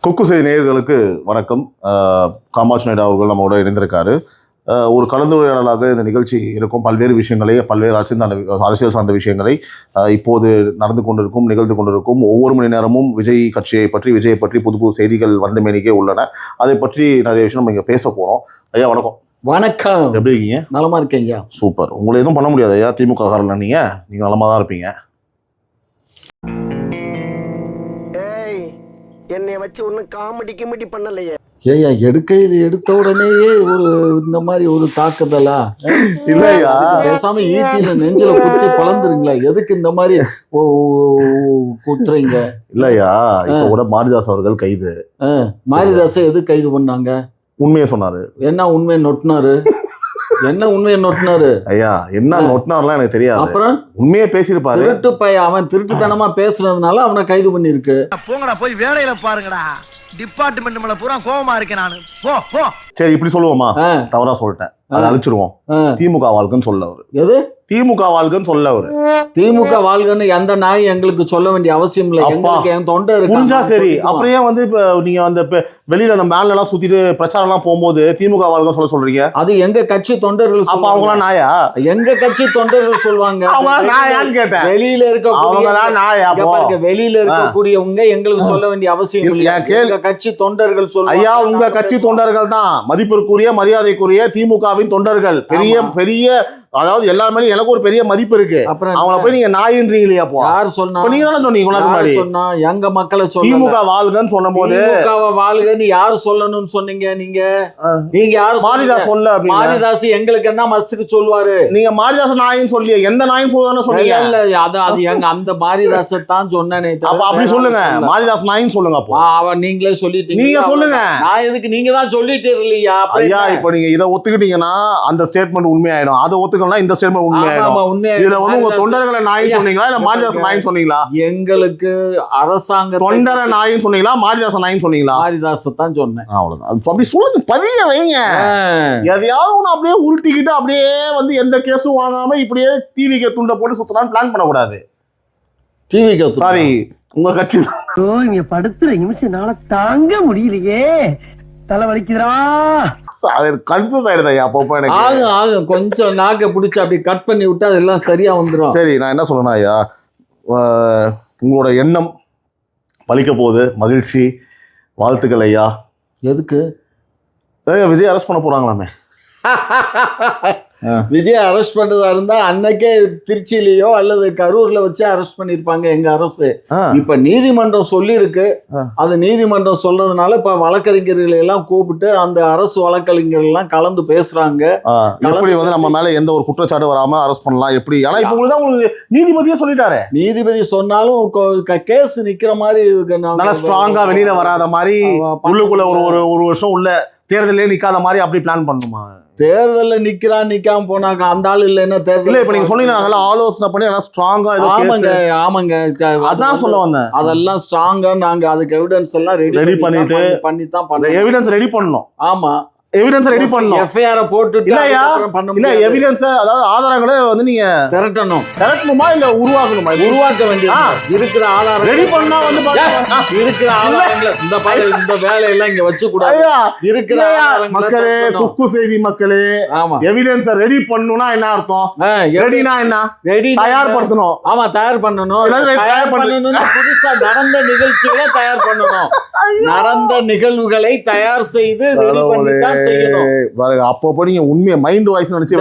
குக்கு செய்தி நேயர்களுக்கு வணக்கம். காமாட்சி நாயுடு அவர்கள் நம்மளோட இணைந்திருக்காரு. ஒரு கலந்துரையாடலாக இந்த நிகழ்ச்சி இருக்கும். பல்வேறு விஷயங்களை, பல்வேறு அரசியல் சார்ந்த விஷயங்களை இப்போது நடந்து கொண்டிருக்கும், நிகழ்ந்து கொண்டிருக்கும். ஒவ்வொரு மணி நேரமும் விஜய் கட்சியை பற்றி, விஜயை பற்றி புது புது செய்திகள் வந்த மேனிக்கே உள்ளன. அதை பற்றி நிறைய விஷயம் நம்ம இங்கே பேச போகிறோம். ஐயா வணக்கம். வணக்கம். எப்படி இருக்கீங்க? நலமா இருக்கீங்க. சூப்பர். உங்களை எதுவும் பண்ண முடியாது ஐயா, திமுக காரர்கள் நீங்கள் நலமாக தான் இருப்பீங்க. என்னை வச்சு ஒன்னும் காமெடி பண்ணலையே. ஏயா எடுத்த உடனேயே இந்த மாதிரி ஒரு தாக்குதலா இல்லையா? பேசாம ஈட்டியில நெஞ்சில குத்தி பழந்துருங்களா? எதுக்கு இந்த மாதிரி குத்துறீங்க? இல்லையா, இப்ப கூட மாரிதாஸ் அவர்கள் கைது. மாரிதாஸை எது கைது பண்ணாங்க? உண்மையை சொன்னாரு. என்ன உண்மையை நொட்டினாரு? என்ன உண்மையை நொட்டினாரு? ஐயா என்ன நொட்டினார்லாம் எனக்கு தெரியாது. அப்புறம் உண்மையே பேசியிருப்பாரு. திருட்டு பையன், அவன் திருட்டுத்தனமா பேசுனதுனால அவனை கைது பண்ணிருக்கு. போங்கடா, போய் வேலையில பாருங்கடா. டிபார்ட்மெண்ட் மேல பூரா கோவமா இருக்கேன் நானு. போ. சரி, இப்படி சொல்லுவோமா? தவறா சொல்லிட்டேன், அதை அழிச்சிருவோம். திமுக வாழ்க்கைன்னு சொல்ல அவரு. எது திமுக வாழ்க்கைன்னு சொல்ல அவரு? திமுக வாழ்கன்னு எந்த நாய் எங்களுக்கு சொல்ல வேண்டிய அவசியம் இல்லை. எங்களுக்கு என் தொண்டை புரிஞ்சா சரி. அப்படியே இப்ப நீங்க வெளியில அந்த மேல எல்லாம் சுத்திட்டு பிரச்சாரம் எல்லாம் போகும்போது திமுக வாழ்க்கை சொல்றீங்க. அது எங்க கட்சி தொண்டர்கள். அப்ப அவங்க நாயா? எங்க கட்சி தொண்டர்கள் சொல்லுவாங்க. கேட்டேன். வெளியில இருக்க வெளியில இருக்கக்கூடியவங்க எங்களுக்கு சொல்ல வேண்டிய அவசியம் இல்லை. கட்சி தொண்டர்கள் சொல்ல. ஐயா, உங்க கட்சி தொண்டர்கள் தான் மதிப்பிற்குரிய, மரியாதைக்குரிய திமுகவின் தொண்டர்கள். பெரிய அதாவது எல்லாருமே எனக்கு ஒரு பெரிய மதிப்பு இருக்கு. அவங்கள போய் நீங்க நாயின்றீங்களே. அப்போ யார் சொன்னா? நீங்க தானே சொன்னீங்க. சொன்னா எங்க மக்களை திமுக வாழ்கன்னு சொன்ன போது வாழ்கன்னு யாரு சொல்லணும்னு சொன்னீங்க? நீங்க யாரு? மாரிதாஸ் சொல்ல. மாரிதாஸ் எங்களுக்கு என்ன மஸ்துக்கு சொல்லுவாரு? நீங்க மாரிதாஸ் நாயின்னு சொல்லி எந்த நாயும் போதானே சொன்னீங்க? இல்ல, அது எங்க அந்த மாரிதாஸ தான் சொன்னேனே. அப்படி சொல்லுங்க, மாரிதாஸ் நாயின்னு சொல்லுங்க. அப்போ அவன் நீங்களே சொல்லிட்டீங்க. நீங்க சொல்லுங்க. நான் எதுக்கு? நீங்க தான் சொல்லிட்டு இல்லையா? ஐயா, இப்ப நீங்க இதை ஒத்துக்கிட்டீங்கன்னா அந்த ஸ்டேட்மெண்ட் உண்மையாயிடும். அதை ஒத்துக்கணும், இந்த ஸ்டேட்மெண்ட் உண்மையாயிடும். இதுல உங்க தொண்டர்களை நாயின்னு சொன்னீங்களா இல்ல மாரிதாஸ் நாயின்னு சொன்னீங்களா? எங்களுக்கு அரசாங்க தொண்டரை நாயின்னு சொன்னீங்களா, மாரிதாஸ் நாயின்னு சொன்னீங்களா? மாரிதாஸ் தான் சொன்னேன். அவ்வளவுதான். அப்படி சொல்லுங்க, பதிய வைங்க. எதையாவது ஒண்ணு அப்படியே உருட்டிக்கிட்டு அப்படியே எந்த கேஸும் வாங்காம இப்படியே டிவிக்கு துண்டை போட்டு சுத்தலான்னு பிளான் பண்ணக்கூடாது. டிவிக்கு சாரி, உங்க கட்சி இங்க படுத்துற நிமிஷம்னால தாங்க முடியலையே. தலை வலிக்குதுடா. கன்ஃபியூஸ் ஆயிடுது ஐயா. அப்பப்போ எனக்கு ஆகும் கொஞ்சம் நாக்க பிடிச்சி அப்படி கட் பண்ணி விட்டு அதெல்லாம் சரியா வந்துடும். சரி, நான் என்ன சொல்லணும் ஐயா, உங்களோட எண்ணம் பலிக்க போகுது. மகிழ்ச்சி, வாழ்த்துக்கள் ஐயா. எதுக்கு? விஜய் அரெஸ்ட் பண்ண போறாங்களாமே. விஜய் அரெஸ்ட் பண்றதா இருந்தா அன்னைக்கே திருச்சியிலயோ அல்லது கரூர்ல வச்சு அரெஸ்ட் பண்ணிருப்பாங்க எங்க அரசு. இப்ப நீதிமன்றம் சொல்லி இருக்கு. அது நீதிமன்றம் சொல்றதுனால இப்ப வழக்கறிஞர்களை எல்லாம் கூப்பிட்டு அந்த அரசு வழக்கறிஞர்கள் எல்லாம் கலந்து பேசுறாங்க. எப்படி நம்ம மேல எந்த ஒரு குற்றச்சாட்டு வராம அரெஸ்ட் பண்ணலாம் எப்படி? ஆனா இப்ப உங்களுக்கு நீதிபதியே சொல்லிட்டாரு. நீதிபதி சொன்னாலும் கேஸ் நிக்கிற மாதிரி நல்லா ஸ்ட்ராங்கா வெளியில வராத மாதிரி, உள்ளுக்குள்ள ஒரு வருஷம் உள்ள தேர்தலே நிக்காத மாதிரி அப்படி பிளான் பண்ணுமா? தேர்தல்ல நிக்காம போனாங்க அந்த ஆள் இல்லைன்னா தேர்தல். இப்ப நீங்க சொன்னீங்க ஆலோசனை பண்ணி ஸ்ட்ராங்கா. ஆமாங்க, அதான் சொல்ல வந்தேன். அதெல்லாம் ஸ்ட்ராங்கா நாங்க அதுக்கு எவிடன்ஸ் எல்லாம் ரெடி பண்ணிட்டு எவிடன்ஸ் ரெடி பண்ணணும். ஆமா, எவிடன்ஸ் ரெடி பண்ணணும். எஃப்ஐஆர் போட்டு இல்லையா? இல்ல, எவிடன்ஸ் அதாவது ஆதாரங்களை நீங்க திரட்டணுமா இல்ல உருவாக்கணுமா? உருவாக்க வேண்டியது. இருக்கிற ஆதாரம் ரெடி பண்ணா இருக்கிற ஆதாரங்களை இந்த வேலையெல்லாம் இங்க வச்சு கூடாது. இருக்கிற மக்களே, குக்கு செய்தி மக்களே, எவிடன்ஸ் ரெடி பண்ணணும்னா என்ன அர்த்தம்? ரெடினா என்ன? ரெடி தயார்படுத்தணும். ஆமா, தயார் பண்ணணும். புதுசா நடந்த நிகழ்ச்சிகளை தயார் பண்ணணும். நடந்த நிகழ்வுகளை தயார் செய்து ரெடி பண்ணி அப்போ நீங்க உண்மையை மைண்ட் வாய்ஸ் நினைச்சு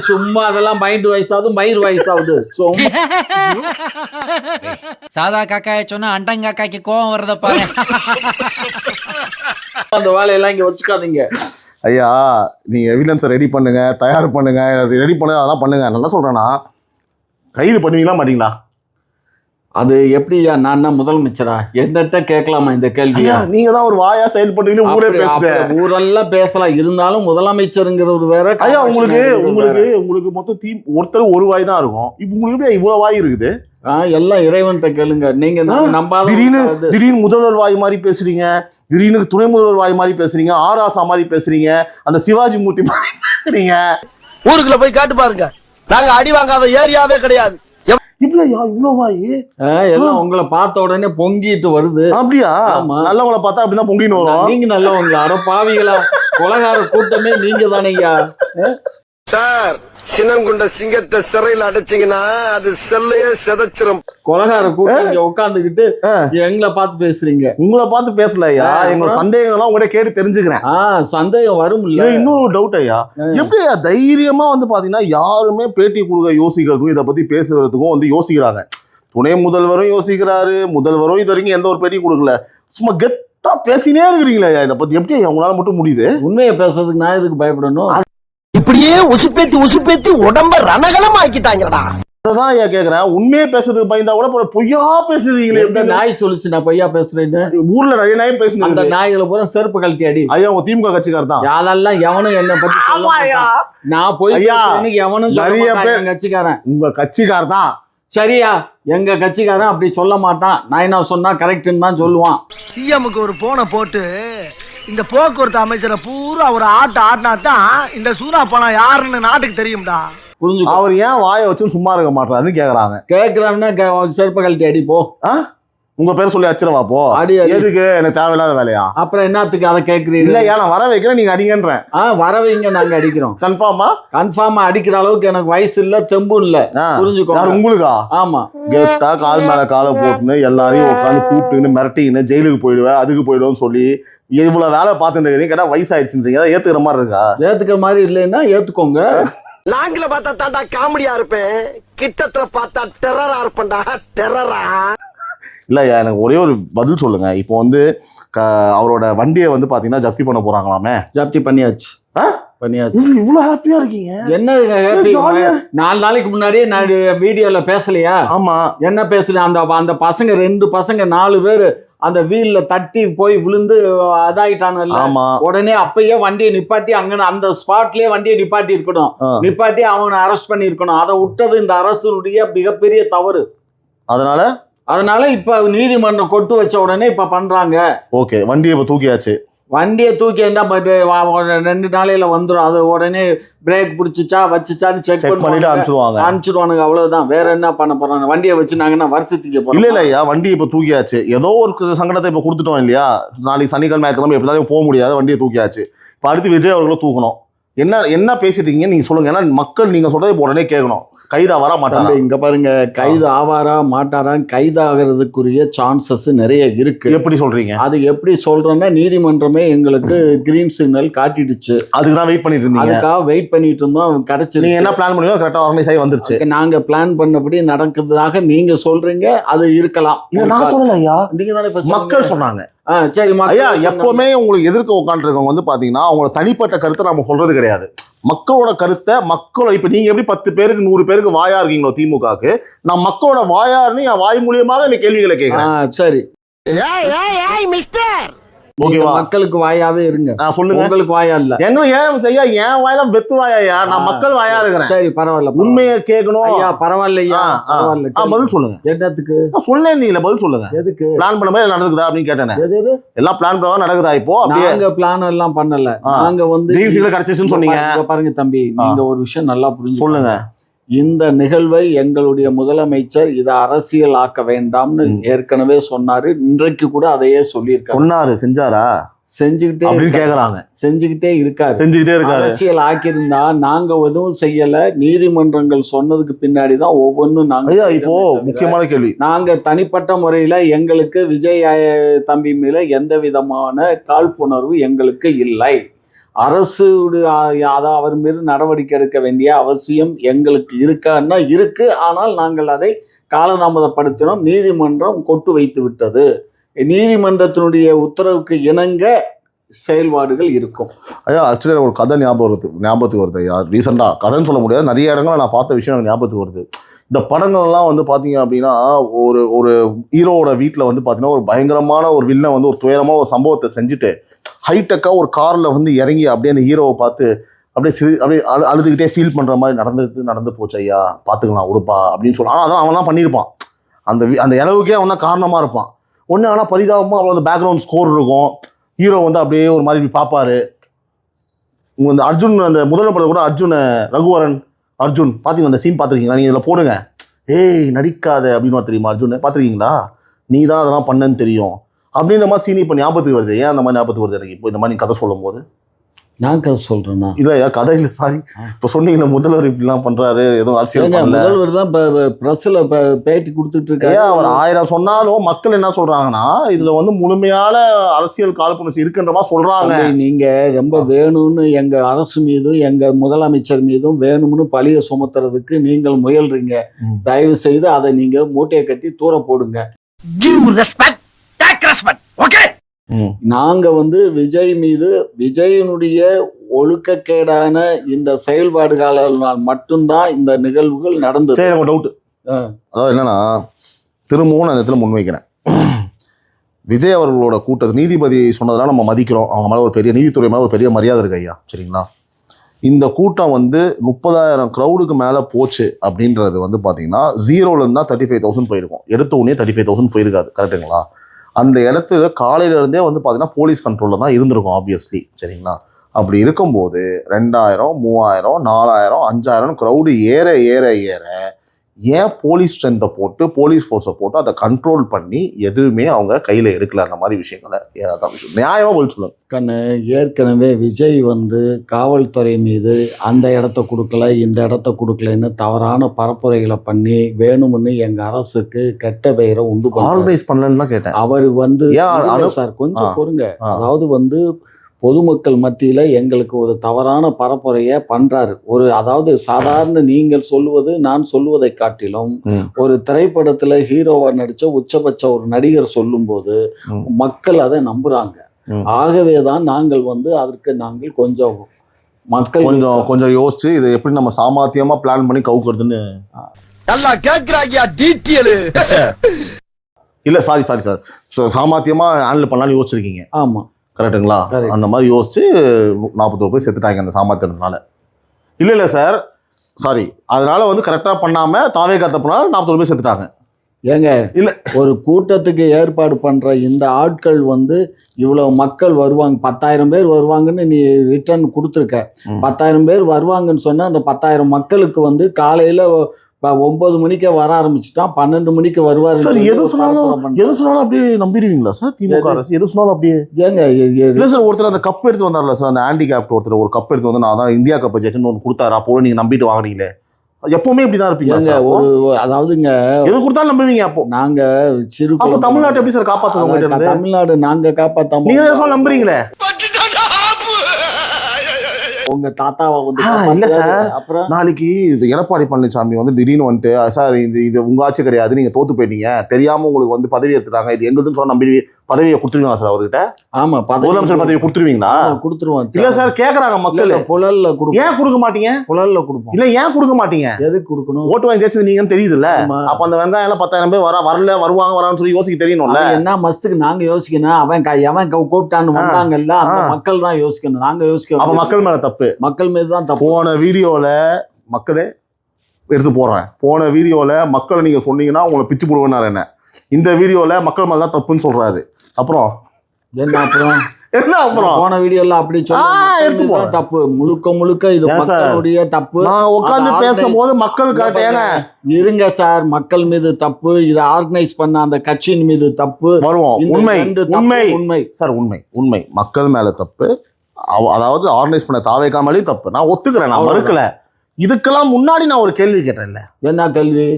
சும்மா அதெல்லாம் மைண்ட் வாய்ஸ் ஆகுது, மயிர் வாய்ஸ் ஆகுது. சாதா காக்காய சொன்னா அண்டன் காக்காய்க்கு கோவம் வரத பாரு. அந்த வேலையெல்லாம் இங்க வச்சுக்காதீங்க ஐயா. நீங்க எவிடன்ஸ் ரெடி பண்ணுங்க, தயார் பண்ணுங்க, ரெடி பண்ணுங்க, அதெல்லாம் பண்ணுங்க. நான் என்ன சொல்றேன்னா, கைது பண்ணுவீங்களா மாட்டீங்களா? அது எப்படியா? நான் என்ன முதலமைச்சரா? என்கிட்ட கேட்கலாமா இந்த கேள்வியா? நீங்க தான் ஒரு வாயா செயல்பட்டு ஊரே பேசுறேன். ஊரெல்லாம் பேசலாம், இருந்தாலும் முதலமைச்சருங்கிற ஒரு வேற. ஐயா, உங்களுக்கு மொத்தம் ஒருத்தர் ஒரு வாய் தான் இருக்கும். இப்ப உங்களுக்கு எப்படி இவ்வளவு வாய் இருக்குது? எல்லாம் இறைவன்கிட்ட கேளுங்க. நீங்க நம்பாத. திடீர்னு முதல்வர் வாய் மாதிரி பேசுறீங்க, திடீர்னு துணை முதல்வர் வாய் மாதிரி பேசுறீங்க, ஆராசா மாதிரி பேசுறீங்க, அந்த சிவாஜி மூர்த்தி மாதிரி பேசுறீங்க. ஊருக்குள்ள போய் காட்டு பாருங்க, நாங்க அடி வாங்காத ஏரியாவே கிடையாது. இப்படியா இவ்வளவு வாயி? எல்லாம் உங்களை பார்த்த உடனே பொங்கிட்டு வருது. அப்படியா? ஆமா. நல்லவங்களை பார்த்தா அப்படிதான் பொங்கின்னு வரும். நீங்க நல்லவங்களா? அட பாவிகளா, கொலகார கூட்டமே நீங்க தானேயா? சார், சின்னங்குண்ட சிங்கத்தை சிறையில் அடைச்சிங்கன்னா அது செல்லையே செதச்சிரும். கொலகார கூட்டம் இங்க உட்காந்துக்கிட்டு எங்களை பார்த்து பேசுறீங்க. உங்களை பார்த்து பேசல ஐயா, எங்களோட சந்தேகம் எல்லாம் உங்கள்கிட்ட கேட்டு தெரிஞ்சுக்கிறேன். சந்தேகம் வரும் இல்ல. இன்னொரு டவுட் ஐயா, எப்படி தைரியமா வந்து பாத்தீங்கன்னா யாருமே பேட்டி கொடுக்க யோசிக்கிறதுக்கும் இதை பத்தி பேசுறதுக்கும் வந்து யோசிக்கிறாங்க. துணை முதல்வரும் யோசிக்கிறாரு, முதல்வரும் இது வரைக்கும் எந்த ஒரு பேட்டி கொடுக்கல, சும்மா கெத்தா பேசினே இருக்கிறீங்களா இதை பத்தி? எப்படி உங்களால மட்டும் முடியுது? உண்மையை பேசுறதுக்கு நான் எதுக்கு பயப்படணும்? இப்படியே உசுப்பேத்தி உடம்ப ரணகலம் ஆக்கிட்டாங்கடா. அதான் ஐயா கேக்குறேன், உண்மையே பேசுறதுக்கு பயந்தா கூட பொய்யா பேசுறீங்களே. எந்த நாய் சொல்லுச்சு நான் பொய்யா பேசுறேன்னு? ஊர்ல நிறைய நாய் பேசுனேன். அந்த நாய்களை பூரா செருப்பு கழட்டி அடி. ஐயா உங்க திமுக கட்சிக்காரர் தான். அதெல்லாம் எவனும் என்ன பத்தி சொல்ல மாட்டான். நான் போய் எவனும் நிறைய பேர் கட்சிக்காரன் உங்க கட்சிக்காரர் தான். சரியா? எங்க கட்சிக்காரன் அப்படி சொல்ல மாட்டான். நான் என்ன சொன்னா கரெக்ட்னு தான் சொல்லுவான். சிஎம்க்கு ஒரு போனை போட்டு இந்த போக்குவரத்து அமைச்சரை பூரா ஒரு ஆட்டினாதான் இந்த சூனா பணம் யாருன்னு நாட்டுக்கு தெரியும்டா. புரிஞ்சு. அவர் ஏன் வாயை வச்சு சும்மா இருக்க மாட்டாருன்னு கேக்குறாங்க. கேக்குறான்னா செருப்பு கழட்டி அடி போ. உங்க பேர் சொல்லி அச்சிரவா போ. அடி. எதுக்கு? எனக்கு தேவையில்லாத வேலையா? அப்புறம் என்னத்துக்கு அதை கேக்குறீங்க? இல்லையா, நான் வர வைக்கிறேன், நீங்க அடிங்கன்றேன். வர வைங்க, நாங்க அடிக்கிறோம். கன்ஃபார்மா அடிக்கிற அளவுக்கு எனக்கு வயசு இல்ல, தெம்பு இல்ல. புரிஞ்சுக்கோ. உங்களுக்கா? ஆமா. கெத்தா கால் மேல காலை போட்டுன்னு எல்லாரையும் உட்காந்து கூப்பிட்டுன்னு மிரட்டின்னு ஜெயிலுக்கு போயிடுவேன், அதுக்கு போயிடுவோம்னு சொல்லி இவ்வளவு வேலை பார்த்துட்டு கேட்டா வயசாயிடுச்சுன்றீங்க. அதை ஏத்துக்கிற மாதிரி இருக்கா? ஏத்துக்கிற மாதிரி இல்லைன்னா ஏத்துக்கோங்க. லாங்கில பார்த்தா தாண்டா காமெடியா இருப்பேன், கிட்டத்துல பார்த்தா டெரரா இருப்பேன்டா. டெரரா இல்லையா, எனக்கு ஒரே ஒரு பதில் சொல்லுங்க. இப்போ வந்து அவரோட வண்டியை வந்து பாத்தீங்கன்னா ஜப்தி பண்ண போறாங்களாமே. ஜப்தி பண்ணியாச்சு. இவ்வளவு ஹாப்பியா இருக்கீங்க? என்ன 4 நாளைக்கு முன்னாடியே நான் வீடியோல பேசலையா? ஆமா. என்ன பேசுறேன்? அந்த பசங்க 2 பசங்க 4 பேரு அந்த வீல்ல தட்டி போய் விழுந்து அதாயிட்டானுல்ல. உடனே அப்பயே வண்டியை நிப்பாட்டி அங்க அந்த ஸ்பாட்லயே வண்டியை நிப்பாட்டி இருக்கணும். நிப்பாட்டி அவனை அரெஸ்ட் பண்ணி இருக்கணும். அதை விட்டது இந்த அரசுடைய மிகப்பெரிய தவறு. அதனால இப்ப நீதிமன்றம் கொட்டு வச்ச உடனே இப்ப பண்றாங்க. ஓகே, வண்டியை இப்ப தூக்கியாச்சு. வண்டியை தூக்கி 2 நாளையில வந்துடும். அது உடனே பிரேக் பிடிச்சிச்சா வச்சுச்சான்னு செக் பண்ணிட்டு அனுப்பிச்சிடுவானுங்க. அவ்வளவுதான். வேற என்ன பண்ண போறாங்க? வண்டியை வச்சு நாங்கன்னா வருஷத்துக்கு போறோம். இல்ல இல்லையா, வண்டியை இப்ப தூக்கியாச்சு. ஏதோ ஒரு சங்கடத்தை இப்ப கொடுத்துட்டோம் இல்லையா? நாளைக்கு சனிக்கிழமை எப்படிதான் போக முடியாது, வண்டியை தூக்கியாச்சு. இப்ப அடுத்து விஜய் அவர்களும் தூக்கணும். என்ன பேசிட்டீங்க நீங்க சொல்லுங்க. ஏன்னா மக்கள் நீங்க சொல்றதை இப்போ உடனே கேட்கணும். கைது ஆவாரா மாட்டாரா? இங்க பாருங்க, கைது ஆவாரா மாட்டாரா? கைது ஆகிறதுக்குரிய சான்சஸ் நிறைய இருக்கு. எப்படி சொல்றீங்க? அது எப்படி சொல்றேன்னா, நீதிமன்றமே எங்களுக்கு கிரீன் சிக்னல் காட்டிடுச்சு. அதுக்குதான் வெயிட் பண்ணிட்டு இருந்தீங்க. அதுக்காக வெயிட் பண்ணிட்டு இருந்தோம். கிடைச்சிருச்சு. நீங்க என்ன பிளான் பண்ணீங்களோ கரெக்டா ஆர்கனைஸ் ஆகி வந்துருச்சு. நாங்க பிளான் பண்ணபடி நடக்கிறதாக நீங்க சொல்றீங்க. அது இருக்கலாம். நான் சொல்லல ஐயா, நீங்க தானே மக்கள் சொன்னாங்க. சரி ஐயா, எப்பவுமே உங்களுக்கு எதிர்க்க உட்காந்துருக்கவங்க வந்து பாத்தீங்கன்னா அவங்களோட தனிப்பட்ட கருத்தை நம்ம சொல்றது கிடையாது. மக்களோட கருத்தை இப்ப நீங்க எப்படி 10 பேருக்கு 100 பேருக்கு வாயா இருக்கீங்களோ திமுகக்கு, நான் மக்களோட வாயாருன்னு என் வாய் மூலியமாக இந்த கேள்விகளை கேட்கிறேன். சரி, ஓகேவா? மக்களுக்கு வாயாவே இருங்க. சொல்லுங்க. உங்களுக்கு வாயா இல்ல. என் வாயெல்லாம் வெத்து வாயா? நான் மக்கள் வாயா இருக்கிறேன். சரி, பரவாயில்ல. உண்மையை கேட்கணும். ஐயா பரவாயில்லையா? பதில் சொல்லுங்க. என்னத்துக்கு சொல்லேன்? பதில் சொல்லுங்க. எதுக்கு? பிளான் பண்ண மாதிரி நடக்குதா அப்படின்னு கேட்டேன். எல்லாம் பிளான் பண்ணா நடக்குதா? இப்போ நாங்க பிளான் எல்லாம் பண்ணல. நாங்க வந்து கிடைச்சிச்சுன்னு சொன்னீங்க. பாருங்க தம்பி, நீங்க ஒரு விஷயம் நல்லா புரிஞ்சு சொல்லுங்க. இந்த நிகழ்வை எங்களுடைய முதலமைச்சர் இதை அரசியல் ஆக்க வேண்டாம்னு ஏற்கனவே சொன்னாரு. இன்றைக்கு கூட அதையே சொல்லியிருக்காரு. செஞ்சாரா? செஞ்சுக்கிட்டே இருக்காரு. அரசியல் ஆக்கியிருந்தா நாங்க எதுவும் செய்யல. நீதிமன்றங்கள் சொன்னதுக்கு பின்னாடிதான் ஒவ்வொன்றும் நாங்க. இப்போ முக்கியமான கேள்வி, நாங்க தனிப்பட்ட முறையில எங்களுக்கு விஜய் தம்பி மேல எந்த விதமான காழ்ப்புணர்வு எங்களுக்கு இல்லை. அரசு அவர் மீது நடவடிக்கை எடுக்க வேண்டிய அவசியம் எங்களுக்கு இருக்கான்னா இருக்கு. ஆனால் நாங்கள் அதை காலதாமதப்படுத்தினோம். நீதிமன்றம் கொட்டு வைத்து விட்டது. நீதிமன்றத்தினுடைய உத்தரவுக்கு இணங்க செயல்பாடுகள் இருக்கும். ஐயா, ஆக்சுவலி ஒரு கதை ஞாபகத்துக்கு வருது ஐயா. ரீசெண்டா கதைன்னு சொல்ல முடியாது, நிறைய இடங்கள் நான் பார்த்த விஷயம் எனக்கு ஞாபகத்துக்கு வருது. இந்த படங்கள்லாம் வந்து பார்த்தீங்க அப்படின்னா ஒரு ஹீரோவோட வீட்டில் வந்து பார்த்தீங்கன்னா ஒரு பயங்கரமான ஒரு வில்லன் வந்து ஒரு துயரமாக ஒரு சம்பவத்தை செஞ்சுட்டு ஹைடெக்காக ஒரு காரில் வந்து இறங்கி அப்படியே அந்த ஹீரோவை பார்த்து அப்படியே அழுதுகிட்டே ஃபீல் பண்ணுற மாதிரி நடந்து போச்சு ஐயா, பார்த்துக்கலாம் உடுப்பா அப்படின்னு சொல்லலாம். ஆனால் அவன் தான் பண்ணியிருப்பான். அந்த இளவுக்கே அவன் தான் காரணமாக இருப்பான். ஒன்று ஆனால் பரிதாபமாக அவ்வளோ அந்த பேக்ரவுண்ட் ஸ்கோர் இருக்கும். ஹீரோ வந்து அப்படியே ஒரு மாதிரி பார்ப்பாரு. உங்கள் அந்த அர்ஜுன், அந்த முதல் படத்தை கூட அர்ஜுன் ரகுவரன் அர்ஜுன் பார்த்தீங்க, அந்த சீன் பார்த்துருக்கீங்களா? நீங்கள் இதில் போடுங்க. ஏய் நடிக்காத அப்படின்னு தெரியுமா அர்ஜுன் பார்த்துருக்கீங்களா, நீ தான் அதெல்லாம் பண்ணன்னு தெரியும் அப்படின்ற மாதிரி சீனி இப்போ ஞாபகத்துக்கு வருது. ஏன் அந்த மாதிரி ஞாபகத்துக்கு வருது எனக்கு இப்போ இந்த மாதிரி கதை சொல்லும் போது? நான் கதை சொல்றேன்னா இல்லையா, கதை இல்லை, சாரி. இப்போ சொன்னீங்களா முதல்வர் இப்படிலாம் பண்றாரு, எதுவும் அரசியல் பண்ணல. முதல்வர் தான் பிரஸ்ல பேட்டி கொடுத்துட்டு இருக்காரு. அவர் 1000 சொன்னாலும் மக்கள் என்ன சொல்றாங்கன்னா இதுல வந்து முழுமையான அரசியல் காழ்ப்புணர்ச்சி இருக்குன்ற மாதிரி சொல்றாங்க. நீங்க ரொம்ப வேணும்னு எங்க அரசு மீதும் எங்க முதலமைச்சர் மீதும் வேணும்னு பழிய சுமத்துறதுக்கு நீங்கள் முயல்றீங்க. தயவு செய்து அதை நீங்க மூட்டையை கட்டி தூர போடுங்க. நாங்க வந்து விஜய் மீது விஜயனுடைய ஒழுக்கக்கேடான இந்த செயல்பாடுகளால் மட்டும்தான் இந்த நிகழ்வுகள் நடந்தது. சரி, எனக்கு டவுட். அதாவது என்னன்னா, திரும்பவும் நான் இந்த இடத்துல முன்வைக்கிறேன். விஜய் அவர்களோட கூட்டத்தை நீதிபதி சொன்னதெல்லாம் நம்ம மதிக்கிறோம். அவங்க மேலே ஒரு பெரிய நீதித்துறை மேலே ஒரு பெரிய மரியாதை இருக்கு ஐயா, சரிங்களா? இந்த கூட்டம் வந்து 30,000 க்ரௌடுக்கு மேலே போச்சு அப்படின்றது வந்து பார்த்தீங்கன்னா 0லேருந்து தான் 35,000 போயிருக்கும். எடுத்த உடனே 35,000 போயிருக்காது, கரெக்டுங்களா? அந்த இடத்துல காலையிலேருந்தே வந்து பார்த்தீங்கன்னா போலீஸ் கண்ட்ரோலில் தான் இருந்திருக்கும் ஆப்வியஸ்லி, சரிங்களா? அப்படி இருக்கும்போது 2000, 3000, 4000, 5000 க்ரௌடு ஏற ஏற ஏற ஏன் போலீஸ் ஸ்ட்ரென்த்தை போட்டு போலீஸ் ஃபோர்ஸை போட்டு அதை கண்ட்ரோல் பண்ணி எதுவுமே அவங்க கையில் எடுக்கல? அந்த மாதிரி விஷயங்களை ஏதாவது விஷயம் நியாயமாக போய் சொல்லுங்க. கண்ணு, ஏற்கனவே விஜய் வந்து காவல்துறை மீது அந்த இடத்த கொடுக்கல இந்த இடத்த கொடுக்கலன்னு தவறான பரப்புரைகளை பண்ணி வேணும்னு எங்க அரசுக்கு கெட்ட பெயரை உண்டு ஆர்கனைஸ் பண்ணலன்னு தான் கேட்டேன். அவர் வந்து சார் கொஞ்சம் பொறுங்க. அதாவது வந்து பொதுமக்கள் மத்தியில எங்களுக்கு ஒரு தவறான பரப்புரையை பண்றாரு. அதாவது சாதாரண நீங்கள் சொல்லுவது நான் சொல்லுவதை காட்டிலும் ஒரு திரைப்படத்துல ஹீரோவா நடிச்ச உச்சபட்ச ஒரு நடிகர் சொல்லும் போது மக்கள் அதை நம்புறாங்க. ஆகவேதான் நாங்கள் வந்து அதற்கு நாங்கள் கொஞ்சம் மக்கள் கொஞ்சம் யோசிச்சு இதை எப்படி நம்ம சாமர்த்தியமா பிளான் பண்ணி கவுக்குறதுன்னு நல்லா கேக்குறாங்க டீட்டெயில். இல்ல சாரி சார், சாமர்த்தியமா ஹேண்டில் பண்ணலாம்னு யோசிச்சிருக்கீங்க. ஆமா, கரெக்டுங்களா? அந்த மாதிரி யோசிச்சு 41 பேர் செத்துட்டாங்க அந்த சாமர்த்தியத்தினால. இல்லை சார், சாரி, அதனால வந்து கரெக்டாக பண்ணாமல் தாவே காத்தப்பனால 41 பேர் செத்துட்டாங்க. ஏங்க இல்லை, ஒரு கூட்டத்துக்கு ஏற்பாடு பண்ணுற இந்த ஆட்கள் வந்து இவ்வளோ மக்கள் வருவாங்க, 10,000 பேர் வருவாங்கன்னு நீ ரிட்டர்ன் கொடுத்துருக்க. 10,000 பேர் வருவாங்கன்னு சொன்னால் அந்த 10,000 மக்களுக்கு வந்து காலையில் 9 மணிக்கே வர ஆரம்பிச்சுட்டான், 12 மணிக்கு வருவாரு. சார் எது சொன்னாலும் அப்படியே நம்பிடுவீங்களா சார்? திமுக அரசு எது சொன்னாலும் அப்படியே? ஏங்க இல்லை சார், ஒருத்தர் அந்த கப் எடுத்து வந்தார்ல சார், அந்த ஹேண்டிகேப்ட் ஒருத்தர் ஒரு கப் எடுத்து வந்து நான் தான் இந்தியா கப் ஜெயிச்சுன்னு ஒன்று கொடுத்தாரு. அப்போ நீங்கள் நம்பிட்டு வாங்கினீங்களே, எப்பவுமே இப்படிதான் இருப்பீங்க. ஒரு அதாவதுங்க எது கொடுத்தாலும் நம்புவீங்க. அப்போ நாங்க சிறு தமிழ்நாட்டை எப்படி சார் காப்பாற்றுவோம்? தமிழ்நாடு நாங்க காப்பாற்ற நீங்க நம்புறீங்களே. உங்க தாத்தாவை வந்து இல்ல சார், அப்புறம் நாளைக்கு இது எடப்பாடி பழனிசாமி வந்து திடீர்னு வந்துட்டு சார் இது உங்க ஆட்சி கிடையாது, நீங்க தோத்து போயிட்டீங்க, தெரியாம உங்களுக்கு வந்து பதவி எடுத்துட்டாங்க, இது எங்கன்னு சொன்னா நம்பி பதவியை கொடுத்துருவீங்களா சார் அவர்கிட்ட? ஆமா, முதலமைச்சர் பதவியை கொடுத்துருவீங்களா? கொடுத்துருவோம். இல்ல சார், கேக்குறாங்க மக்கள். புழல்ல கொடுக்கும். ஏன் கொடுக்க மாட்டீங்க? புழல்ல கொடுப்போம். இல்ல ஏன் கொடுக்க மாட்டீங்க? எதுக்கு கொடுக்கணும்? ஓட்டு வாங்கி ஜெயிச்சது நீங்கன்னு தெரியுது இல்ல? அப்ப அந்த வெங்காயம் எல்லாம் 10,000 பேர் வரல வருவாங்க வரான்னு சொல்லி யோசிக்க தெரியணும்ல. என்ன மஸ்துக்கு நாங்க யோசிக்கணும்? அவன் கூப்பிட்டான்னு வந்தாங்கல்ல, அந்த மக்கள் தான் யோசிக்கணும், நாங்க யோசிக்கணும். அப்ப மக்கள் மேல தப்பு, மக்கள் மீது தான் தப்பு. போன வீடியோல மக்களே எடுத்து போடுறேன், போன வீடியோல மக்களை நீங்க சொன்னீங்கன்னா உங்களை பிச்சு போடுவேன்னாரு என்ன, இந்த வீடியோல மக்கள் மேல தான் தப்புன்னு சொல்றாரு. அப்புறம் என்ன அப்புறம் போன வீடியோல அப்படி எடுத்து போற தப்பு முழுக்க இது மக்களுடைய தப்பு. நான் உட்கார்ந்து பேசும்போது மக்கள் கரெக்டா இருங்க சார், மக்கள் மீது தப்பு, இதை ஆர்கனைஸ் பண்ண அந்த கட்சியின் மீது தப்பு. வருவோம். உண்மை சார், உண்மை மக்கள் மேல தப்பு, அதாவது ஆர்கனைஸ் பண்ண தாவேகா மேலேயும் தப்பு, நான் ஒத்துக்கிறேன், நான் மறுக்கல. இதுக்கெல்லாம் முன்னாடி நான் ஒரு கேள்வி கேட்டேன்ல. என்ன கேள்வி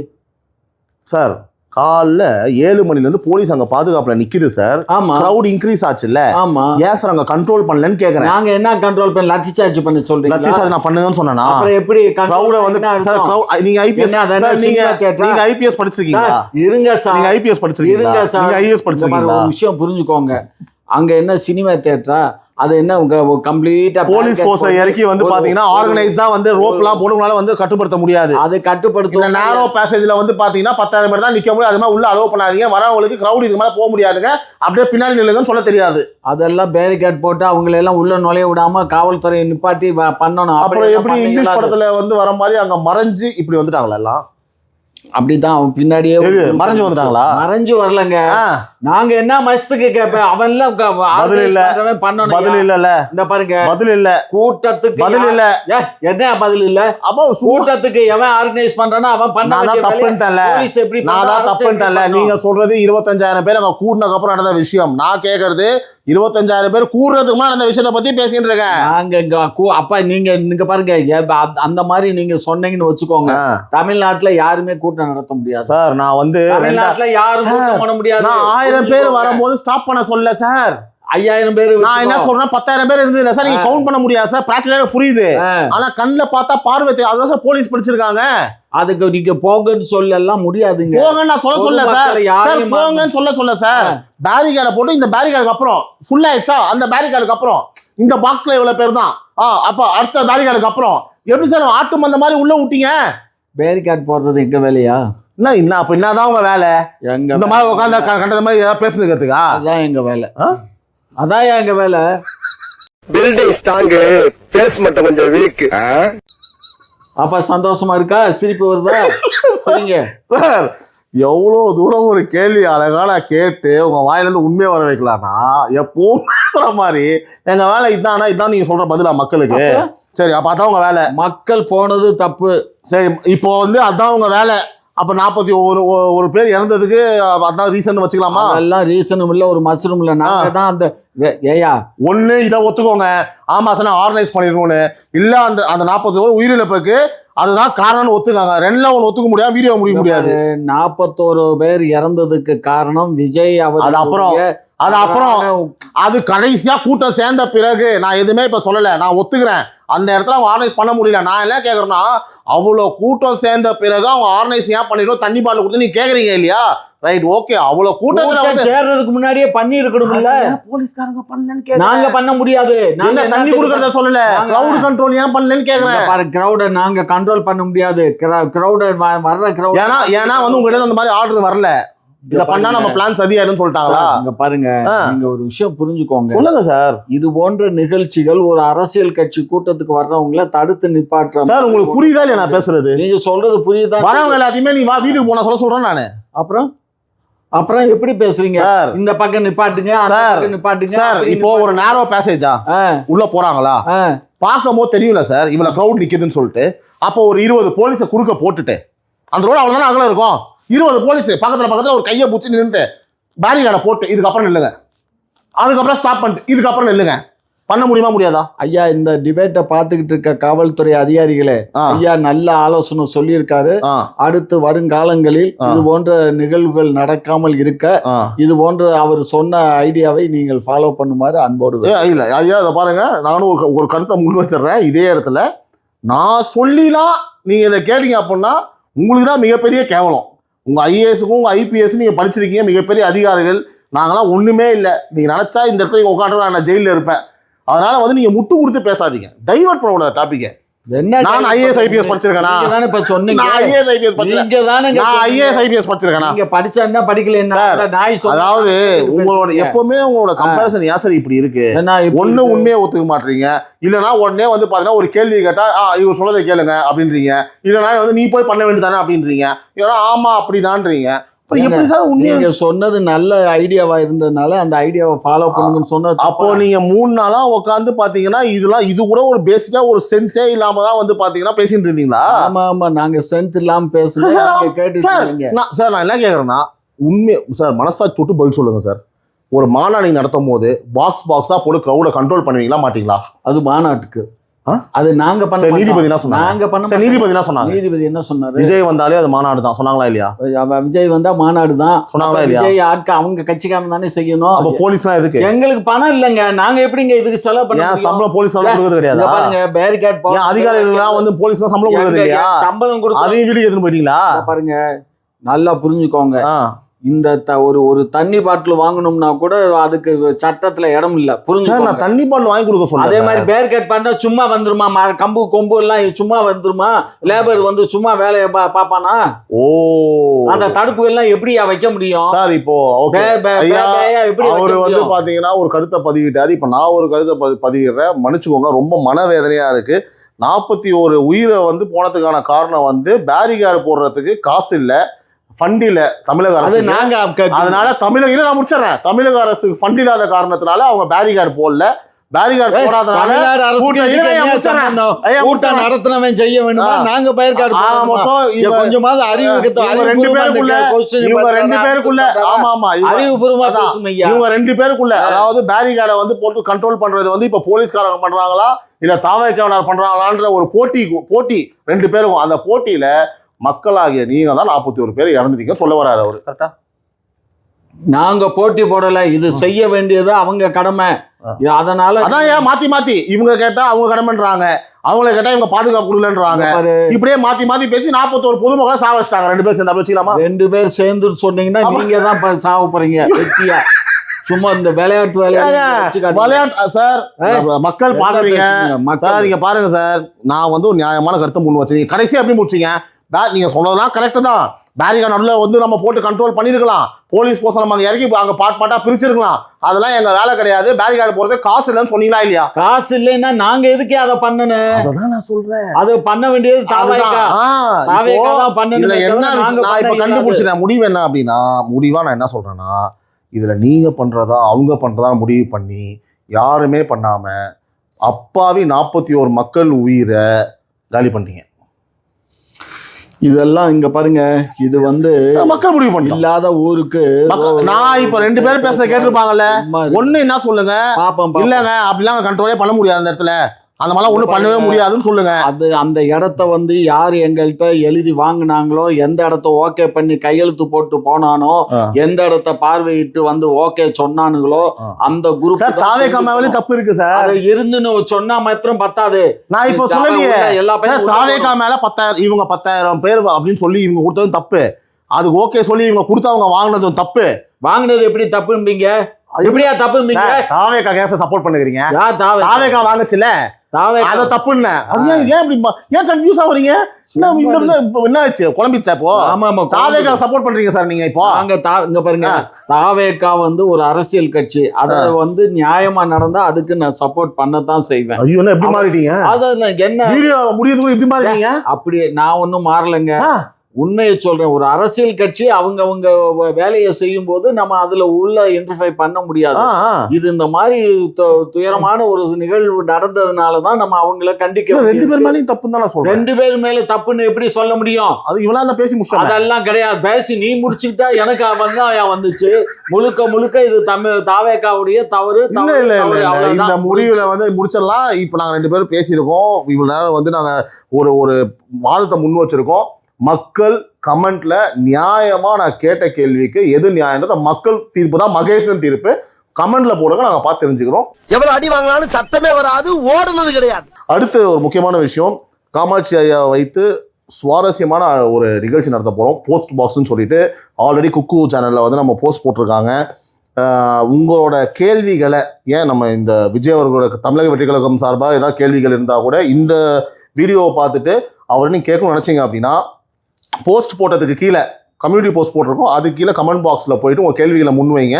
சார்? காலைல 7 மணிலேருந்து போலீஸ் அங்க பாதுகாப்புல நிக்குது சார். Crowd increase ஆச்சுல்ல? ஆமா. ஏன் சார் அங்க கண்ட்ரோல் பண்ணலன்னு கேக்குறேன். நாங்க என்ன கண்ட்ரோல் பண்ண? லத்தி சார்ஜ் பண்ண சொல்றீங்க? லத்தி சார்ஜ் நான் பண்ணுங்கன்னு சொன்னேனா? அப்புறம் எப்படி கிரவுட வந்து சார் நீங்க ஐபிஎஸ் படிச்சிருக்கீங்களா? இருங்க சார், நீங்க ஐபிஎஸ் படிச்சிருக்கீங்களா? நீங்க ஐஏஎஸ் படிச்சிருக்கீங்களா? ஒரு விஷயம் புரிஞ்சுக்கோங்க, அங்க என்ன சினிமா தியேட்டரா? அது என்ன கம்ப்ளீட்டா போலீஸ் ஃபோர்ஸை இறக்கி வந்து பாத்தீங்கன்னா ஆர்கனைஸ்டா வந்து ரோப்லாம் போடுறதுனால வந்து கட்டுப்படுத்த முடியாது. அது கட்டுப்படுத்த நேரோ பேசேஜ்ல வந்து பாத்தீங்கன்னா 10,000 பேர் தான் நிக்க முடியும். அது மாதிரி உள்ள அலோவ் பண்ணாதீங்க, வரவங்களுக்கு கிரவுட் இதுக்கு மேல போக முடியாதுங்க, அப்படியே பின்னாடி நில்லுங்கன்னு சொல்ல தெரியாது. அதெல்லாம் பேரிகேட் போட்டு அவங்களை எல்லாம் உள்ள நுழைய விடாம காவல்துறை நிப்பாட்டி பண்ணணும். அப்புறம் எப்படி இங்கிலீஷ் படத்துல வந்து வர மாதிரி அங்க மறைஞ்சு இப்படி வந்துட்டாங்களா எல்லாம்? அப்படிதான் அவன் பின்னாடியே எது, மறைஞ்சு வந்துட்டாங்களா? மறைஞ்சு வரலங்க. நாங்க என்ன மஸ்துக்கு கேட்பேன், அவன் எல்லாம் பதில் இல்ல. பண்ணணும். பதில் இல்ல. இந்த பாருங்க, பதில் இல்ல. கூட்டத்துக்கு பதில் இல்ல. என்ன பதில் இல்ல? அப்போ கூட்டத்துக்கு எவன் ஆர்கனைஸ் பண்றானோ அவன் பண்ண நான் தான் தப்புன்ட்டேன்ல. போலீஸ் எப்படி நான் தான் தப்புன்ட்டேன்ல. நீங்க சொல்றது 25,000 பேர் அங்க கூடுனதுக்கு அப்புறம் நடந்த விஷயம். நான் கேக்குறது 25,000 பேர் கூடுறதுக்கு முன்னாடி அந்த விஷயத்தை பத்தி பேசிட்டு இருக்கேன். நாங்க அப்ப நீங்க பாருங்க, அந்த மாதிரி நீங்க சொன்னீங்கன்னு வச்சுக்கோங்க, தமிழ்நாட்டுல யாருமே கூட்டம் நடத்த முடியாது சார். நான் வந்து தமிழ்நாட்டுல யாரும் கூட்டம் பண்ண முடியாது. நான் 1000 பேர் வரும்போது ஸ்டாப் பண்ண சொல்ல சார். 5000 பேர். நான் என்ன சொல்றேன், 10,000 பேர் இருந்தது சார். நீங்க கவுண்ட் பண்ண முடியாது சார். பிராக்டிகலா புரியுது. ஆனா கண்ணுல பார்த்தா பார்வை அதான் சார் போலீஸ் படிச்சிருக்காங்க. அதுக்கு நீங்க போங்கன்னு சொல்லலாம் முடியாதுங்க. போங்கன்னு நான் சொல்ல சார். போங்கன்னு சொல்ல சார். பேரிகார்டை போட்டு இந்த பேரிகார்டுக்கு அப்புறம் ஃபுல் ஆயிடுச்சா, அந்த பேரிகார்டுக்கு அப்புறம் இந்த பாக்ஸ்ல இவ்வளவு பேர் தான். அப்ப அடுத்த பேரிகார்டுக்கு அப்புறம் எப்படி சார் ஆட்டு மந்த மாதிரி உள்ள விட்டீங்க? பேரிகார்டு போடுறது எங்க வேலையா? என்ன அப்ப என்னதான் உங்க வேலை? எங்க இந்த மாதிரி உட்காந்து கண்டத மாதிரி ஏதாவது பேசுறதுக்கா? அதான் எங்க வேலை. அதான் எங்க வேலை. பில்டிங் ஸ்ட்ராங், பேஸ் மட்டும் கொஞ்சம் வீக். அப்ப சந்தோஷமா இருக்கா? சிரிப்பு வருதா? சரிங்க சார், எவ்வளோ தூரம் ஒரு கேள்வி அழகான கேட்டு உங்க வாயிலிருந்து உண்மையை வர வைக்கலாம்னா எப்பவும் பேசுற மாதிரி எங்க வேலை இதானா இதான் நீங்க சொல்ற பதிலா மக்களுக்கு? சரி, அப்ப அதான் உங்க வேலை. மக்கள் போனது தப்பு. சரி, இப்போ வந்து அதான் உங்க வேலை. அப்ப 41 பேர் இறந்ததுக்கு அதான் ரீசன் வச்சுக்கலாமா? அதெல்லாம் ரீசனும் இல்ல, ஒரு மசரும் இல்ல. நாங்க தான் அந்த ஏயா ஒண்ணு இதை ஒத்துக்கோங்க, ஆமா சார் நான் ஆர்கனைஸ் பண்ணிருக்கோன்னு. இல்ல அந்த 41 உயிரிழப்புக்கு அதுதான் காரணம்னு ஒத்துக்காங்க. ரெண்டுல ஒண்ணு ஒத்துக்க முடியாது, வீடியோ முடிய முடியாது. 41 பேர் இறந்ததுக்கு காரணம் விஜய் அவர். அது அப்புறம் அது கடைசியா கூட்டம் சேர்ந்த பிறகு நான் எதுவுமே இப்ப சொல்லல, நான் ஒத்துக்கிறேன். அந்த இடத்துல அவன் ஆர்கனைஸ் பண்ண முடியல. நான் என்ன கேக்குறேன்னா, அவ்வளவு கூட்டம் சேர்ந்த பிறகு அவன் ஆர்கனைஸ் ஏன் பண்ணிடும், தண்ணி பாட்டில் கொடுத்து நீ கேக்குறீங்க இல்லையா? Right, okay. அவ்வளவு கூட்டத்துல சேர்றதுக்கு முன்னாடியே பண்ணி இருக்கணும்ல. போலீஸ்காரங்க பண்ணலன்னு நாங்க பண்ண முடியாது. நாங்க தண்ணி கொடுக்கறத சொல்லல, கிரவுட் கண்ட்ரோல் ஏன் பண்ணலன்னு கேக்குறேன். பாரு, கிரவுட நாங்க கண்ட்ரோல் பண்ண முடியாது. கிரவுட வர்ற கிரவுட் ஏன்னா வந்து உங்ககிட்ட அந்த மாதிரி ஆர்டர் வரல. இத பண்ணா நம்ம பிளான் சதியாயிடும் சொல்லிட்டாங்களா? இங்க பாருங்க, நீங்க ஒரு விஷயம் புரிஞ்சுக்கோங்க. சொல்லுங்க சார். இது போன்ற நிகழ்ச்சிகள் ஒரு அரசியல் கட்சி கூட்டத்துக்கு வர்றவங்கள தடுத்து நிப்பாட்டுற சார். உங்களுக்கு புரியுதா இல்லையா நான் பேசுறது? நீங்க சொல்றது புரியுதா? வரவங்க எல்லாத்தையுமே நீ வா வீட்டுக்கு போனா சொல்றேன் நானு. அப்புறம் எப்படி பேசுறீங்க? இந்த பக்கம் நிப்பாட்டுங்க, அந்த பக்கம் நிப்பாட்டுங்க சார். இப்போ ஒரு நேரோ பேசேஜா உள்ள போறாங்களா பாக்கும்போது தெரியல சார், இவ்வளவு கிரவுட் நிக்குதுன்னு சொல்லிட்டு. அப்போ ஒரு 20 போலீஸை குறுக்க போட்டுட்டு அந்த ரோடு அவ்வளவுதானே அகலம் இருக்கும். 20 போலீஸ் பக்கத்துல ஒரு கையை பிடிச்சி நின்றுட்டு பேரிகார்டை போட்டு இதுக்கப்புறம் நில்லுங்க, அதுக்கப்புறம் ஸ்டாப் பண்ணிட்டு இதுக்கப்புறம் நில்லுங்க பண்ண முடியுமா முடியாதா? ஐயா, இந்த டிபேட்டை பார்த்துக்கிட்டு இருக்க காவல்துறை அதிகாரிகளே, ஐயா நல்ல ஆலோசனை சொல்லியிருக்காரு. அடுத்து வருங்காலங்களில் இது போன்ற நிகழ்வுகள் நடக்காமல் இருக்க இது போன்ற அவர் சொன்ன ஐடியாவை நீங்கள் ஃபாலோ பண்ணுமாறு அன்போடு. இல்ல ஐயா, இதை பாருங்க, நானும் ஒரு கருத்தை முன் வச்சிடுறேன். இதே இடத்துல நான் சொல்லிலாம் நீங்க இதை கேட்டீங்க அப்படின்னா உங்களுக்கு தான் மிகப்பெரிய கேவலம். உங்க ஐஏஎஸ்க்கும் உங்க ஐபிஎஸ் நீங்க படிச்சிருக்கீங்க, மிகப்பெரிய அதிகாரிகள். நாங்களாம் ஒண்ணுமே இல்லை. நீங்க நினைச்சா இந்த இடத்துல உட்காந்து நான் ஜெயில இருப்பேன். அதனால வந்து நீங்க முட்டு கொடுத்து பேசாதீங்க, டைவர்ட் பண்ண டாபிக். நான் ஐஏஎஸ் ஐபிஎஸ் படிச்சிருக்கேனா? இப்ப சொன்னீங்க நான் ஐஏஎஸ் ஐபிஎஸ் படிச்சிருக்கேனா? நீங்க படிச்சா என்ன படிக்கல என்ன? அதாவது உங்களோட எப்பவுமே உங்களோட கம்பேரிசன் ஏன் சார் இப்படி இருக்கு? ஒண்ணு உண்மையை ஒத்துக்க மாட்டீங்க, இல்லைன்னா உடனே வந்து பாத்தீங்கன்னா ஒரு கேள்வி கேட்டா இவர் சொல்றதை கேளுங்க அப்படின்றீங்க, இல்லைன்னா வந்து நீ போய் பண்ண வேண்டியதானே அப்படின்றீங்க, இல்லைன்னா ஆமா அப்படிதான்றீங்க. நீங்க சொன்னது நல்ல ஐடியாவா இருந்ததுனால அந்த ஐடியாவை ஃபாலோ பண்ணுங்கன்னு சொன்னது. அப்போ நீங்க 3 நாளா உட்காந்து பாத்தீங்கன்னா இது கூட ஒரு பேசிக்கா ஒரு சென்ஸே இல்லாம தான் வந்து பாத்தீங்கன்னா பேசிட்டு இருந்தீங்களா? ஆமா, நாங்க சென்ஸ் இல்லாம பேசல. சார் நான் என்ன கேக்குறேன்னா, உண்மை சார் மனசாட்சி தொட்டு பதில் சொல்லுங்க சார். ஒரு மாநாடு நடத்தும் போது பாக்ஸா போட்டு கிரௌட கண்ட்ரோல் பண்ணுவீங்களா மாட்டீங்களா? அது மாநாட்டுக்கு அது நாங்க பண்ண. நீதிபதி என்ன சொன்னாங்க? நீதிபதி என்ன சொன்னாரு? விஜய் வந்தாலே அது மாநாடு தான் சொன்னாங்களா இல்லையா? விஜய் வந்தா மாநாடு தான் சொன்னாங்களா இல்லையா? விஜய் ஆட்கள் அவங்க கட்சிக்காரன் தானே செய்யணும். அப்ப போலீஸ்லாம் எதுக்கு? எங்களுக்கு பணம் இல்லைங்க, நாங்க எப்படிங்க இதுக்கு செலவு பண்ண? சம்பளம் போலீஸ் கொடுக்கறது கிடையாது. பாருங்க, பேரிகார்ட் அதிகாரிகள் வந்து போலீஸ் சம்பளம் கொடுக்கறது இல்லையா? சம்பளம் கொடுக்க அதையும் வீட்டுக்கு எடுத்துட்டு போயிட்டீங்களா? பாருங்க, நல்லா புரிஞ்சுக்கோங்க. இந்த ஒரு தண்ணி பாட்டில் வாங்கணும்னா கூட அதுக்கு சட்டத்துல இடம் இல்ல. சார் புரிஞ்சு நான் தண்ணி பாட்டில் வாங்கி கொடுக்க அதே சொல்றேன். மாதிரி பேர்கட் பண்ணா சும்மா வந்துருமா? கம்பு கொம்பு எல்லாம் சும்மா வந்துருமா? லேபர் வந்து சும்மா வேலையை பாப்பானா? ஓ, அந்த தடுப்பு எல்லாம் எப்படியா வைக்க முடியும் சார் இப்போ ஓகே ஐயா, எப்படி வைக்க அவர் வந்து முடியும்? பாத்தீங்கன்னா ஒரு கருத்தை பதிவிட்டாரு. இப்ப நான் ஒரு கருத்தை பதிவிடுறேன், மன்னிச்சுக்கோங்க. ரொம்ப மனவேதனையா இருக்கு. 41 உயிரை வந்து போனதுக்கான காரணம் வந்து பேரிகார்டு போடுறதுக்கு காசு இல்ல, ஃபண்ட் இல்ல தமிழக அது அரசு. நாங்க அதனால நான் முடிச்சிடறேன். தமிழக அரசு ஃபண்ட் இல்லாத காரணத்தினால அவங்க பேரிகார்டு போடல. பேரிகார்டு போடாதனால தமிழ்நாடு அரசுக்கு இதுக்கு என்ன சம்பந்தம்? கூட்டம் நடத்துனவன் செய்ய வேணுமா? நாங்க பேர்கார்டு கொஞ்சமாவது அறிவுபூர்வமா பேசுங்க ஐயா. இவங்க 2 பேருக்குள்ள, அதாவது பேரிகார்டை வந்து போட்டு கண்ட்ரோல் பண்றது வந்து இப்ப போலீஸ்காரங்க பண்றாங்களா இல்ல தாவேக்காரர் பண்றாங்களான்ற ஒரு போட்டி 2 பேருக்கும். அந்த போட்டியில மக்களாகிய நீங்க தான் 41 பேர் இறந்துட்டீங்க சொல்ல வராரு அவரு. கரெக்டா? நாங்க போட்டி போடல, இது செய்ய வேண்டியது அவங்க கடமை. அதனால அதான் ஏன் மாத்தி இவங்க கேட்டா அவங்க கடமைன்றாங்க, அவங்கள கேட்டா இவங்க பாதுகாப்பு கொடுக்கலன்றாங்க. இப்படியே மாத்தி பேசி 41 பொதுமக்களை சாவச்சிட்டாங்க. 2 பேர் சேர்ந்து வச்சுக்கலாமா? 2 பேர் சேர்ந்து சொன்னீங்கன்னா நீங்க தான் சாவ போறீங்க வெட்டியா. சும்மா இந்த விளையாட்டு விளையாட்டு சார். மக்கள் பாக்குறீங்க சார், நீங்க பாருங்க சார். நான் வந்து ஒரு நியாயமான கருத்தை முன் வச்சேன். கடைசியா எப்படி முடிச்சீங்க? நீங்க சொன்னதெல்லாம் கரெக்ட் தான். பேரிகார்டு நடுவில் வந்து நம்ம போட்டு கண்ட்ரோல் பண்ணிருக்கலாம். போலீஸ் போர்ஸ் நம்ம இறக்கி அங்க பாட்டா பிரிச்சிருக்கலாம். அதெல்லாம் எங்க வேலை கிடையாது. பேரிகார்டு போறது காசு இல்லைன்னு சொன்னீங்களா இல்லையா? காசு இல்லைன்னா நாங்க எதுக்கே அதை பண்ணணும்? அதான் நான் சொல்றேன். அது பண்ண வேண்டியது தாவேக்கா தான் பண்ணணும். என்ன நான் இப்ப கண்டுபிடிச்சிட்டேன். முடிவு என்ன அப்படின்னா, முடிவா நான் என்ன சொல்றேன்னா, இதுல நீங்க பண்றதா அவங்க பண்றதா முடிவு பண்ணி யாருமே பண்ணாம அப்பாவி 41 மக்கள் உயிரை காலி பண்ணீங்க. இதெல்லாம் இங்க பாருங்க, இது வந்து மக்கள் முடிவு பண்ணி இல்லாத ஊருக்கு. நான் இப்ப 2 பேரும் பேச கேட்டிருப்பாங்கல்ல, ஒண்ணு என்ன சொல்லுங்க, இல்லங்க அப்படிலாம் கண்ட்ரோலே பண்ண முடியாது அந்த இடத்துல, அந்த மாதிரிலாம் ஒன்றும் பண்ணவே முடியாதுன்னு சொல்லுங்க. அது அந்த இடத்த வந்து யார் எங்கள்கிட்ட எழுதி வாங்கினாங்களோ, எந்த இடத்த ஓகே பண்ணி கையெழுத்து போட்டு போனானோ, எந்த இடத்த பார்வையிட்டு வந்து ஓகே சொன்னானுங்களோ அந்த குரூப் தாவேக்காமாவிலே தப்பு இருக்கு சார். அது இருந்துன்னு சொன்னா மாத்திரம் பத்தாது. நான் இப்ப சொல்லலையே எல்லா பேரும் தாவேக்கா மேல 10,000 இவங்க 10,000 பேர் அப்படின்னு சொல்லி இவங்க கொடுத்ததும் தப்பு. அது ஓகே சொல்லி இவங்க கொடுத்தவங்க வாங்கினதும் தப்பு. வாங்கினது எப்படி தப்பும்பீங்க? எப்படியா தப்பும்பீங்க? தாவேக்கா கேஸை சப்போர்ட் பண்ணுறீங்க. தாவேக்கா வாங்குச்சுல, அது தப்புன்னு. அது ஏன் இப்படி ஏன் கன்ஃபியூஸ் ஆகுறீங்க? என்ன ஆச்சு? குழம்பிச்சா இப்போ? ஆமா, தாவேக்கா சப்போர்ட் பண்றீங்க சார் நீங்க இப்போ. இங்க பாருங்க, தாவேக்கா வந்து ஒரு அரசியல் கட்சி. அத வந்து நியாயமா நடந்தா அதுக்கு நான் சப்போர்ட் பண்ணத்தான் செய்வேன். ஐயோ என்ன எப்படி மாறிட்டீங்க? அது என்ன வீடியோ முடியுது எப்படி மாறிட்டீங்க? அப்படி நான் ஒன்னும் மாறலைங்க, உண்மையை சொல்றேன். ஒரு அரசியல் கட்சி அவங்க வேலையை செய்யும் போது நம்ம அதுல உள்ள இன்டர்ஃபை பண்ண முடியாது. இது இந்த மாதிரி துயரமான ஒரு நிகழ்வு நடந்ததுனாலதான் நம்ம அவங்கள கண்டிக்க. 2 பேர் மேலேயும் தப்பு தான் சொல்றேன். 2 பேர் மேல தப்புன்னு எப்படி சொல்ல முடியும்? அது இவனா பேசி முடிச்சாங்க. அதெல்லாம் கிடையாது. பேசி நீ முடிச்சுக்கிட்டா எனக்கு வெங்காயம் வந்துச்சு. முழுக்க இது தாவேக்காவுடைய தவறு. இந்த முடிவுல வந்து முடிச்சிடலாம். இப்ப நாங்க 2 பேரும் பேசியிருக்கோம். இவ்வளவு நேரம் வந்து நாங்க ஒரு வாதத்தை முன் வச்சிருக்கோம். மக்கள் கமெண்ட்ல நியாயமா நான் கேட்ட கேள்விக்கு எது நியாயம்ன்றது மக்கள் தீர்ப்பு தான், மகேசன் தீர்ப்பு. கமெண்ட்ல போடுங்க, நாங்க பார்த்து தெரிஞ்சுக்கிறோம். எவ்வளவு அடி வாங்கினாலும் சத்தமே வராது, ஓடுனது கிடையாது. அடுத்து ஒரு முக்கியமான விஷயம், காமாட்சி ஐயா வைத்து சுவாரஸ்யமான ஒரு நிகழ்ச்சி நடத்த போறோம். போஸ்ட் பாக்ஸ்ன்னு சொல்லிட்டு ஆல்ரெடி குக்கு சேனல்ல வந்து நம்ம போஸ்ட் போட்டிருக்காங்க. உங்களோட கேள்விகளை ஏன் நம்ம இந்த விஜய் அவர்களோட தமிழக வெற்றி கழகம் சார்பாக ஏதாவது கேள்விகள் இருந்தால் கூட இந்த வீடியோவை பார்த்துட்டு அவர் நீங்கள் கேட்கணும்னு நினச்சிங்க அப்படின்னா போஸ்ட் போட்டதுக்கு கீழே கம்யூனிட்டி போஸ்ட் போட்டிருக்கோம், அதுக்கு கீழே கமெண்ட் பாக்ஸில் போயிட்டு உங்கள் கேள்விகளை முன்வைங்க.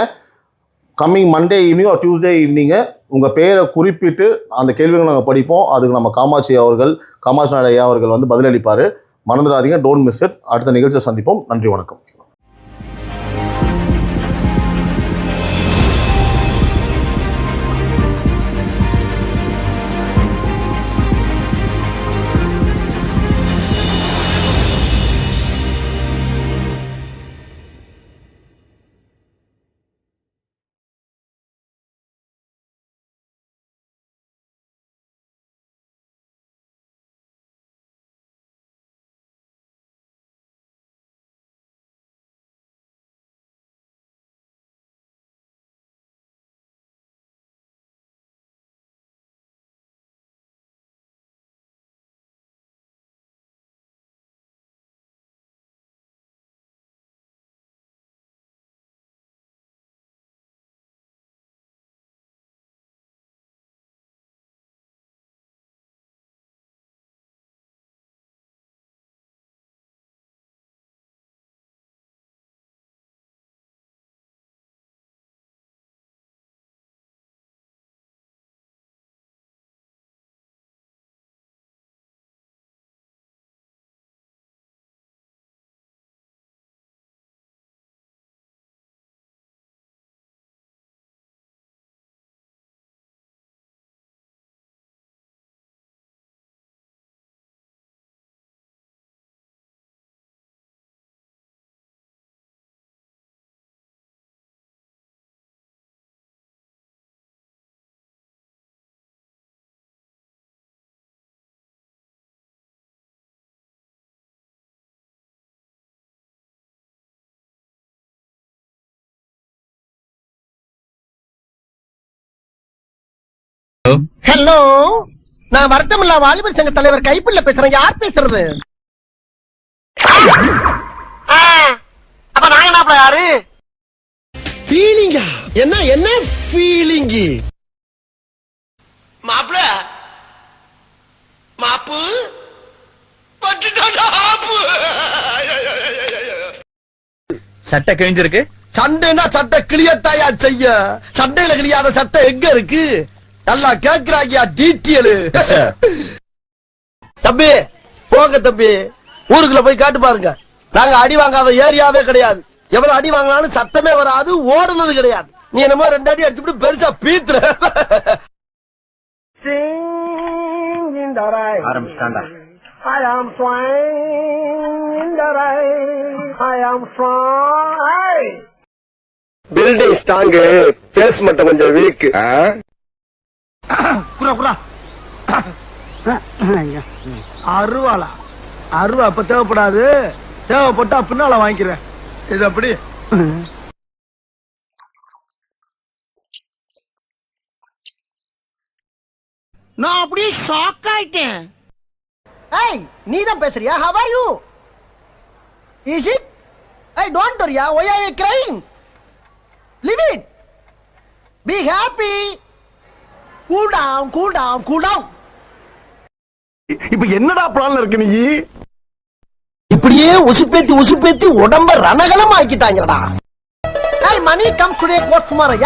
கம்மிங் மண்டே ஈவினிங் ஒரு டியூஸ்டே ஈவினிங்கு உங்கள் பேரை குறிப்பிட்டு அந்த கேள்விகளை நாங்கள் படிப்போம். அதுக்கு நம்ம காமாட்சி நாயுடு ஐயா அவர்கள் வந்து பதிலளிப்பார். மறந்துடாதீங்க, டோன்ட் மிஸ் இட். அடுத்த நிகழ்ச்சியை சந்திப்போம். நன்றி, வணக்கம். ஹலோ, நான் வருத்தமில்லா வாலிபர் சங்க தலைவர் கைப்பிள்ள பேசுறேன். யார் பேசுறது? அப்ப நாங்க என்ன யாரு? ஃபீலிங்கா? என்ன ஃபீலிங்? மாப்ள மாப்பு சட்டை கிழிஞ்சிருக்கு. சண்டைனா சட்டை கிளியத்தாயா செய்ய? சண்டையில கிளியாத சட்டை எங்க இருக்கு? நல்லா கேக்குறாங்க டீட்டெயில். தம்பி போங்க தம்பி, ஊருக்குள்ள போய் காட்டு பாருங்க. நாங்க அடி வாங்காத ஏரியாவே கிடையாது. எவ்வளவு அடி வாங்கினாலும் சத்தமே வராது, ஓடுனது கிடையாது. நீ என்னமோ 2 அடி அடிச்சுட்டு பெருசா பீத்துற. ஆரம்பிச்சாண்டா. I am flying in the rain. I am flying. Building strong, base மட்டும் கொஞ்சம் வீக். குரா குரா. அருவாளா? அருவா அப்ப தேவைப்படாது, தேவைப்பட்டா பின்னால வாங்கிக்கிறேன். இது அப்படி. நான் அப்படியே ஷாக் ஆயிட்டேன். ஏய், நீ தான் பேசுறியா? How are you? Is it? Hey, don't worry. Why are you crying? Leave it. Be happy. Cool down, cool down, cool down. இப்ப என்னடா பிளான்ல இருக்கு நீ? இப்படியே உசுப்பேத்தி உடம்ப ரணகலம் ஆக்கிட்டாங்கடா. Hey, money comes today, goes tomorrow.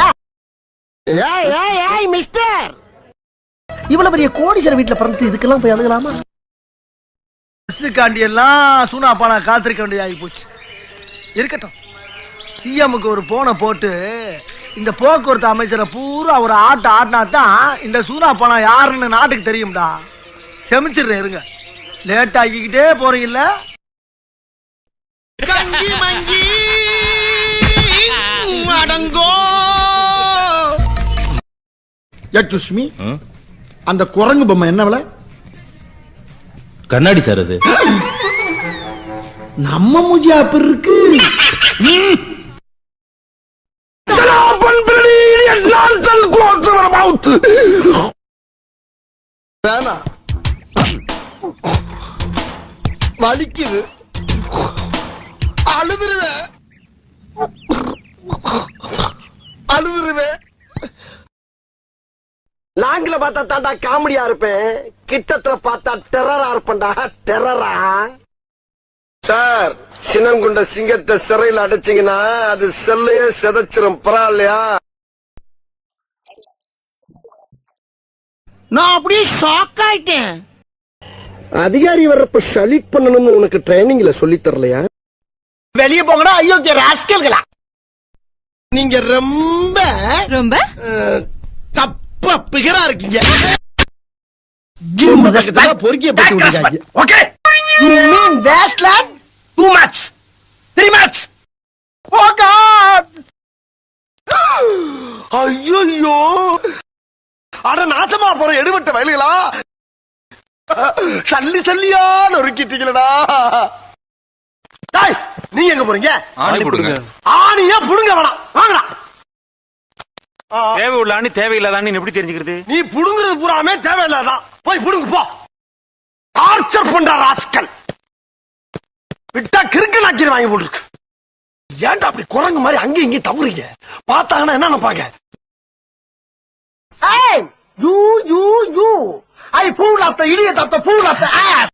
Hey, mister. இவ்வளவு பெரிய கோடீஸ்வரர் வீட்டுல பிறந்து இதுக்கெல்லாம் போய் அழுகலாமா? காண்டி எல்லாம் சூனா பானா காத்திருக்க வேண்டியதாகி போச்சு. இருக்கட்டும், சிஎம்முக்கு ஒரு போனை போட்டு இந்த போக்குவரத்து அமைச்சரை பூரா ஒரு ஆட்டினா தான் இந்த சூனா பானா யாருன்னு நாட்டுக்கு தெரியும்டா. செமிச்சிடுறேன், இருங்க. லேட் ஆக்கிக்கிட்டே போறீங்கல்ல. அடங்கோ யக்ஷுஷ்மி, அந்த குரங்கு பொம்மை என்ன விலை? கண்ணாடி சார் அது. நம்ம மூஞ்சி அப்படி இருக்கு. வேணாம், வலிக்குது, அழுதுருவேன். லாங்கில பார்த்தா தாண்டா காமெடியா இருப்பேன், கிட்டத்துல பார்த்தா டெரரா இருப்பேன்டா. டெரரா சார், சின்னங்குண்ட சிங்கத்தை சிறையில் அடைச்சிங்கன்னா அது செல்லையே செதைச்சிரும். பரவாயில்லையா? நான் அப்படியே ஷாக் ஆயிட்டேன். அதிகாரி வர்றப்ப சலீட் பண்ணணும்னு உனக்கு ட்ரைனிங்ல சொல்லி தரலையா? வெளியே போங்கடா அயோக்கிய ராஸ்கல்களா. நீங்க ரொம்ப ரொம்ப தப்பா பிகரா இருக்கீங்க. பொறுக்கிய பத்தி. Okay, you mean wasteland? Too much, 3 much. Oh God! ஐயோ, அட நாசமா போற எடுபட்ட வயலுகளா, சல்லி சல்லியா நொறுக்கிட்டீங்களடா. நீங்க எங்க போறீங்க? ஆணி புடுங்க. ஆணியா புடுங்க வேணாம், வாங்கடா. தேவை உள்ள ஆணி தேவையில்லாதான்னு எப்படி தெரிஞ்சுக்கிறது? நீ புடுங்குறது பூராமே தேவையில்லாதான். போய் புடுங்க போ. டார்ச்சர் பண்ற ராஸ்கல். விட்டா கிறுக்கு நாக்கி வாங்கி போட்டுருக்கு. ஏன்டா அப்படி குரங்கு மாதிரி அங்கேயும் இங்கேயும் தவறுங்க? பார்த்தாங்கன்னா என்ன நினைப்பாங்க? Hey, you. I fool of the idiot of the fool of the ass.